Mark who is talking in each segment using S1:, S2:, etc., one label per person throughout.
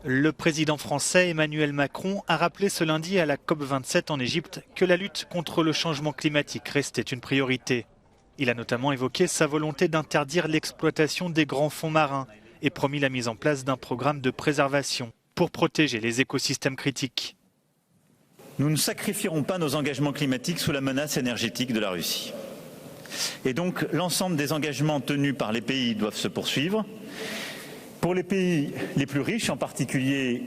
S1: Le président français Emmanuel Macron a rappelé ce lundi à la COP27 en Égypte que la lutte contre le changement climatique restait une priorité. Il a notamment évoqué sa volonté d'interdire l'exploitation des grands fonds marins et promis la mise en place d'un programme de préservation pour protéger les écosystèmes critiques.
S2: Nous ne sacrifierons pas nos engagements climatiques sous la menace énergétique de la Russie. Et donc l'ensemble des engagements tenus par les pays doivent se poursuivre. Pour les pays les plus riches, en particulier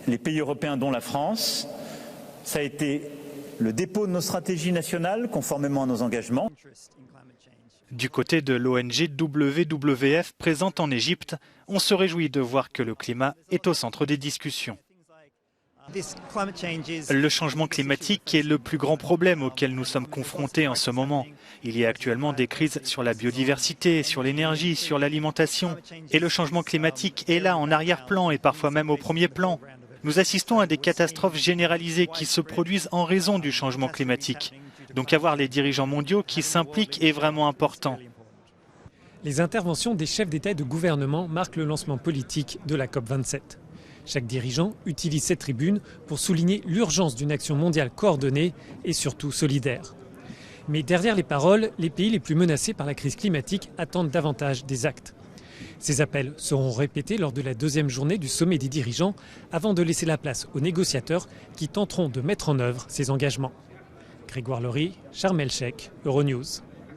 S2: les pays européens dont la France, ça a été le dépôt de nos stratégies nationales conformément à nos engagements.
S1: Du côté de l'ONG WWF présente en Égypte, on se réjouit de voir que le climat est au centre des discussions. Le changement climatique est le plus grand problème auquel nous sommes confrontés en ce moment. Il y a actuellement des crises sur la biodiversité, sur l'énergie, sur l'alimentation. Et le changement climatique est là en arrière-plan et parfois même au premier plan. Nous assistons à des catastrophes généralisées qui se produisent en raison du changement climatique. Donc avoir les dirigeants mondiaux qui s'impliquent est vraiment important.
S3: Les interventions des chefs d'État et de gouvernement marquent le lancement politique de la COP27. Chaque dirigeant utilise cette tribune pour souligner l'urgence d'une action mondiale coordonnée et surtout solidaire. Mais derrière les paroles, les pays les plus menacés par la crise climatique attendent davantage des actes. Ces appels seront répétés lors de la deuxième journée du sommet des dirigeants avant de laisser la place aux négociateurs qui tenteront de mettre en œuvre ces engagements. Grégoire Laurie, Sharm El-Sheikh, Euronews.